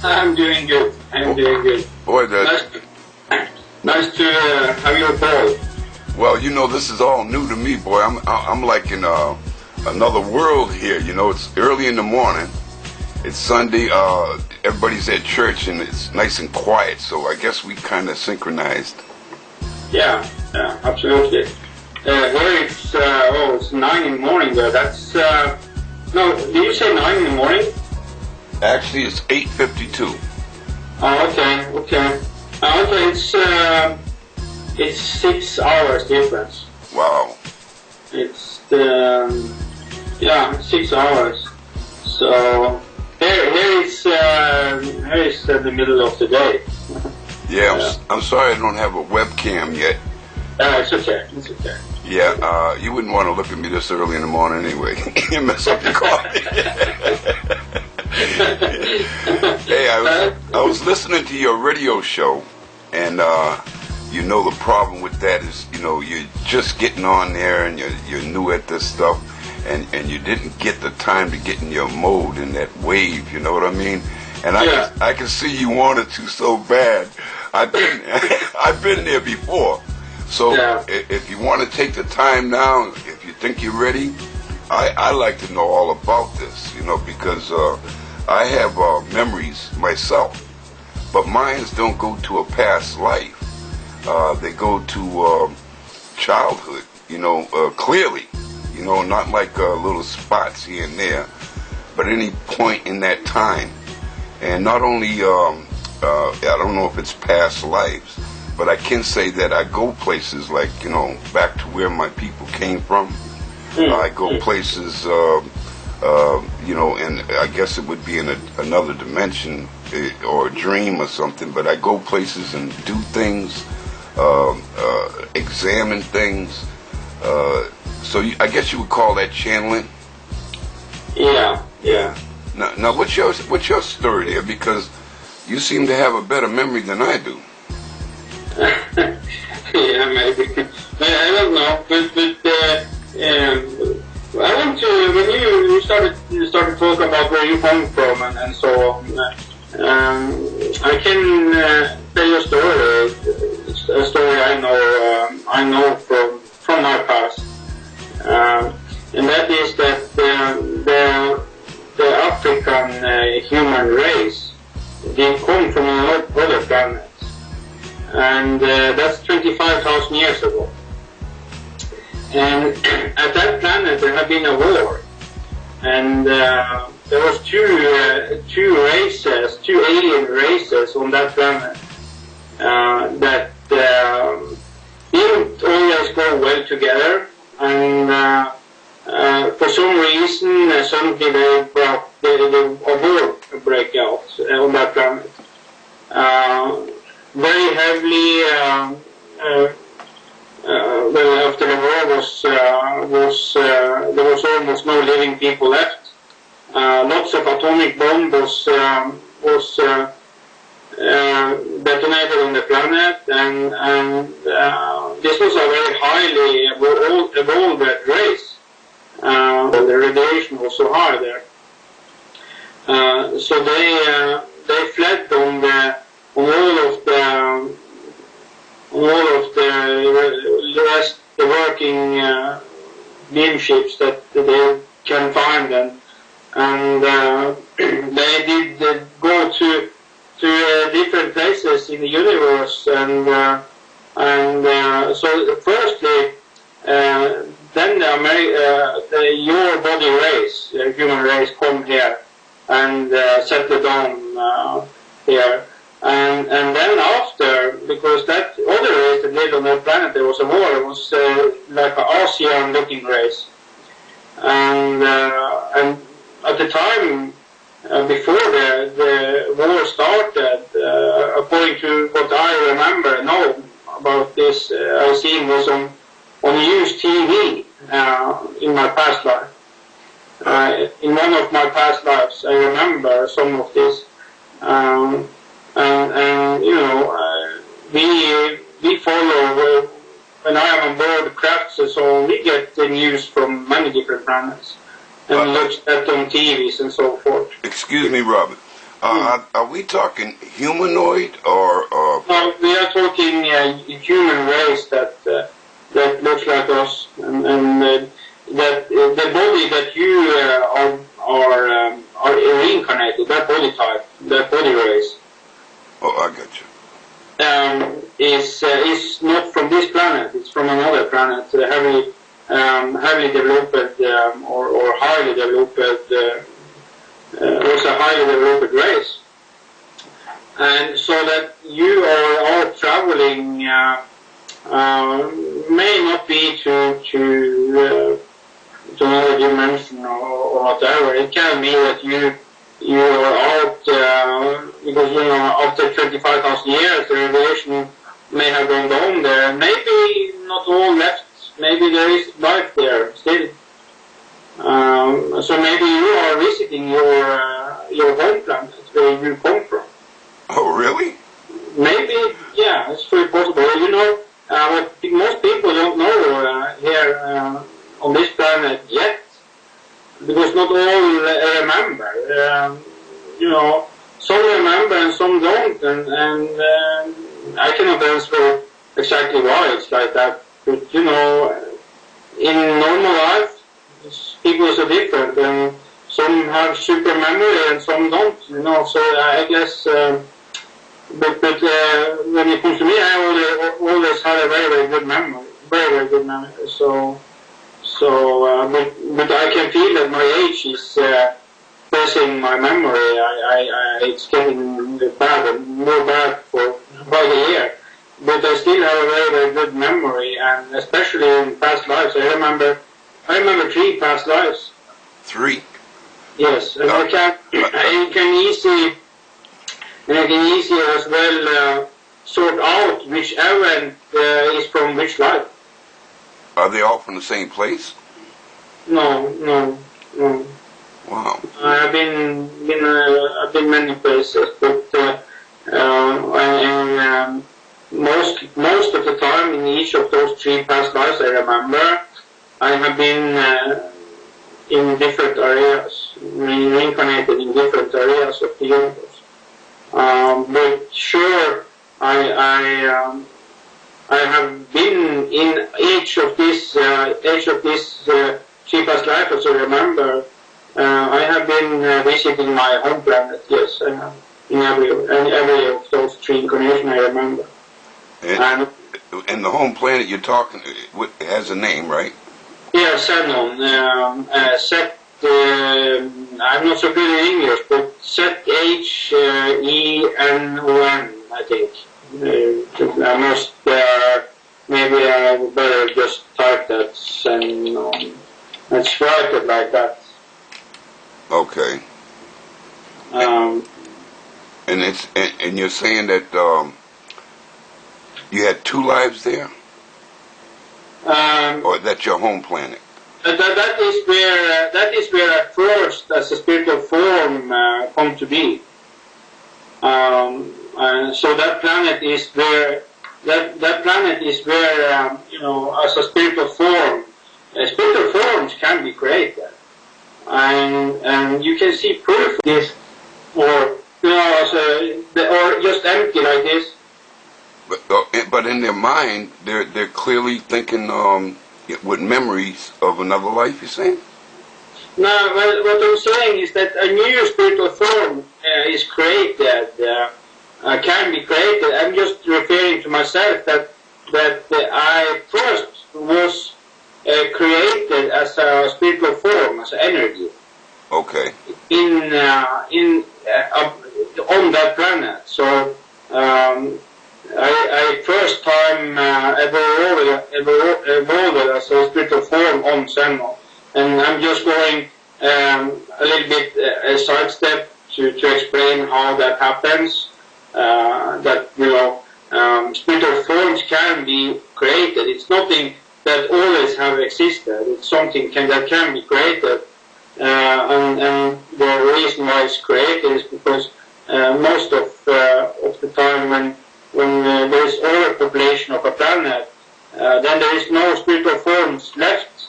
I'm doing good. I'm doing good. Boy, Nice to have your call. well, you know, this is all new to me, boy. I'm like in another world here. You know, it's early in the morning. It's Sunday. Everybody's at church, and it's nice and quiet. So I guess we kind of synchronized. Yeah, absolutely. Here it's 9 in the morning there. That's no. Did you say 9 in the morning? Actually, it's 8:52. Oh, okay. Okay, it's 6 hours difference. Wow. It's 6 hours. So here is the middle of the day. Yeah, I'm sorry I don't have a webcam yet. It's okay. It's okay. Yeah, you wouldn't want to look at me this early in the morning anyway. You mess up your coffee. Hey, I was listening to your radio show, and you know the problem with that is, you know, you're just getting on there and you're new at this stuff, and you didn't get the time to get in your mode in that wave, you know what I mean? And I can see you wanted to so bad. I've been there before. So if you want to take the time now, if you think you're ready, I like to know all about this, you know, because I have memories myself, but mine don't go to a past life. They go to childhood, you know, clearly, you know, not like little spots here and there, but any point in that time. And not only, I don't know if it's past lives, but I can say that I go places like, you know, back to where my people came from. I go places, you know, and I guess it would be in another dimension or a dream or something, but I go places and do things, examine things. So I guess you would call that channeling? Yeah. Now what's your story there? Because you seem to have a better memory than I do. Yeah, maybe. I don't know, but I want to, when you started talking about where you come from and so on, I can tell you a story I know from my past, and that is that the African human race, they come from another planet. And that's 25,000 years ago. And at that planet there had been a war, and there was two alien races on that planet that didn't always go well together, and for some reason suddenly a war break out on that planet. Very heavily. Well, after the war there was almost no living people left. Lots of atomic bomb was detonated on the planet, and this was a very highly evolved race. The radiation was so high there, so they fled on all of the working beam ships that they can find, and they did go to different places in the universe, and so firstly, then the your body race, the human race, come here and settle down here. And then after, because that other race that lived on that planet, there was a war. It was like an Asian-looking race, and at the time before the war started, according to what I remember know about this, I seen was on news TV in my past life. In one of my past lives, I remember some of this. And you know, we follow, when I am on board crafts, so we get the news from many different planets and look at on TVs and so forth. Excuse me, Robert. Are we talking humanoid or? No, we are talking human race that looks like us, and that the body that you are reincarnated, that body type, that body race. Oh, I got you. Is not from this planet. It's from another planet, heavily developed or highly developed. Also highly developed race, and so that you are all traveling may not be to another dimension or whatever. It can be that you are out because after 25,000 years the radiation may have gone down there. Maybe not all left. Maybe there is life there still. So maybe you are visiting your home planet where you come from. Oh, really? Maybe, yeah, it's very possible. What most people don't know here on this planet yet, because not all remember. Some remember and some don't, and I cannot answer exactly why it's like that. But in normal life, people are so different, and some have super memory and some don't, so I guess, but when it comes to me, I always had a very, very good memory, very good memory, but I can feel that my age is pressing my memory. It's getting bad and more bad by the year, but I still have a very, very good memory, and especially in past lives. I remember 3 past lives. 3? Yes, and I can easily as well sort out which event is from which life. Are they all from the same place? No. Wow. I've been many places, but most of the time in each of those 3 past lives I remember, I have been in different areas, reincarnated in different areas of the universe. But sure, I have been in each of these 3 past lives, as I remember. I have been visiting my home planet. Yes, I have. In every of those 3 incarnations, I remember. And the home planet you're talking has a name, right? Yeah, Zenon. I'm not so good in English, but Zenon, I think. I must, maybe I would better just type that Zenon. Let's write it like that. Okay. And you're saying that you had 2 lives there? Or that's your home planet? That is where at first, as a spiritual form, come to be. So that planet is where as a spiritual form, spiritual forms can be created, and you can see proof of this, or just empty like this. But in their mind, they're clearly thinking with memories of another life. You're saying? No, what I'm saying is that a new spiritual form is created, can be created. I'm just referring to myself that I first was created as a spiritual form, as an energy. Okay. On that planet. So. I first time evolved as a spiritual form on Zenon, and I'm just going a little bit a sidestep to explain how that happens. That spiritual forms can be created. It's nothing that always have existed. It's something that can be created, and the reason why it's created is because most of the time when there is overpopulation of a planet, then there is no spiritual forms left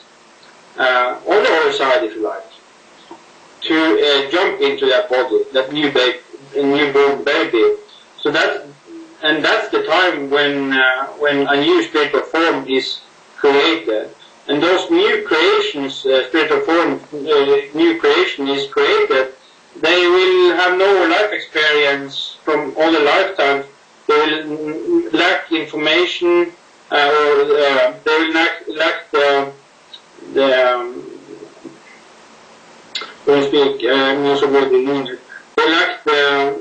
on the other side, if you like, to jump into that body, that new newborn baby. So that's the time when a new state of form is created. And those new creations, state of form, new creation is created, they will have no life experience from all the lifetimes. They will lack information, or they will lack the when I speak, I'm also working on it. They lack the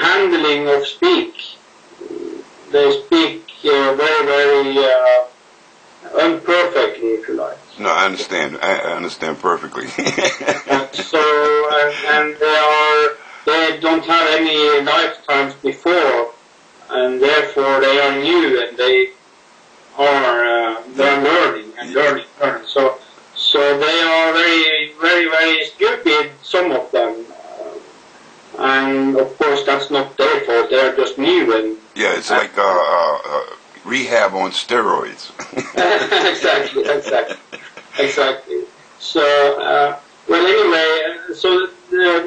handling of speak. They speak very, very imperfectly, if you like. No, I understand. I understand perfectly. And they don't have any lifetimes before, and therefore they are new, and they are learning and learning. So they are very, very, very stupid, some of them. And of course that's not their fault, they are just new. And yeah, it's like rehab on steroids. Exactly. So, well, anyway, so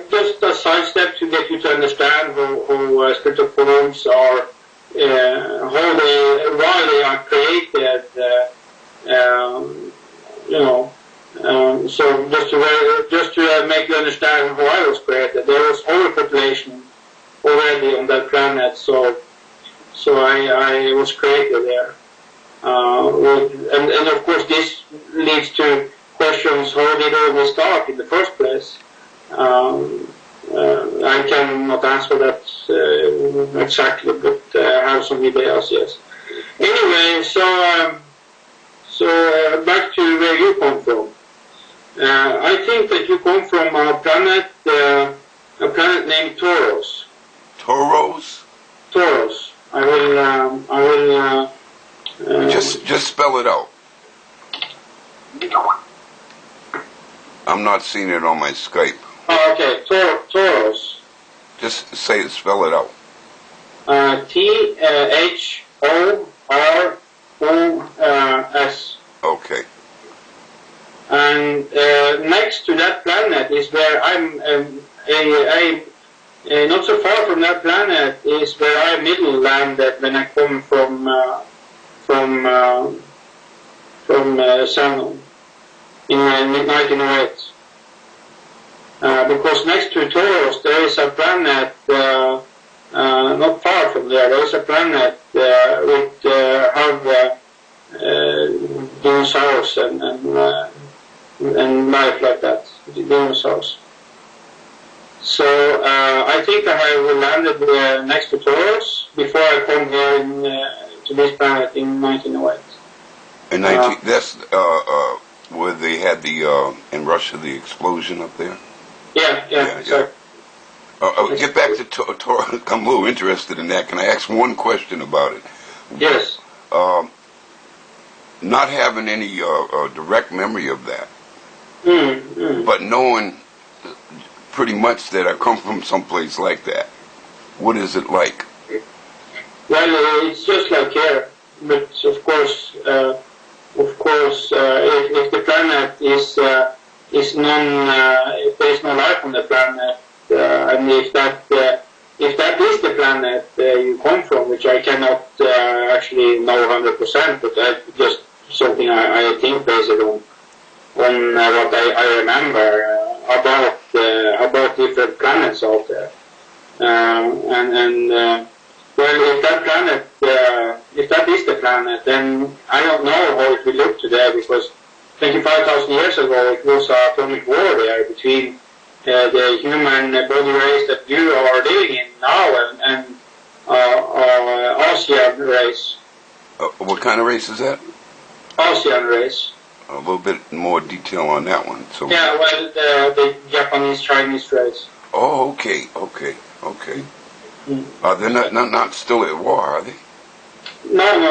just a sidestep to get you to understand how spiritual forms are, why they are created, so just to make you understand how I was created. There was overpopulation already on that planet, so I was created there. And of course this leads to questions: how did all this start in the first place? I cannot answer that exactly, but I have some ideas, yes. Anyway, so back to where you come from. I think that you come from a planet named Taurus. Taurus? Taurus. I will. Just spell it out. I'm not seeing it on my Skype. Oh, okay. Taurus. Just say it. Spell it out. T-H-O-R-O-S. Okay. And next to that planet is where I'm. Not so far from that planet is where I middle landed when I come from Shannon in 1908. Because next to Taurus there is a planet not far from there. There is a planet with have dinosaurs and life like that, dinosaurs. So I think I have landed next to Taurus before I come here to this planet in 1908. In that's where they had the in Russia the explosion up there. Yeah. Get back to Taurus. I'm a little interested in that. Can I ask one question about it? Yes. Not having any direct memory of that, but knowing pretty much that I come from someplace like that. What is it like? Well, it's just like here, but of course, if the planet is if there is no life on the planet, and if that is the planet you come from, which I cannot actually know 100%, but that's just something I think based on what I remember about different planets out there, well, if that is the planet, then I don't know how it will look today, because 25,000 years ago it was an atomic war there between the human body race that you are living in now and Asian race. What kind of race is that? Asian race. A little bit more detail on that one. So. Yeah, well, the Japanese Chinese race. Oh, okay. They're not still at war, are they? No.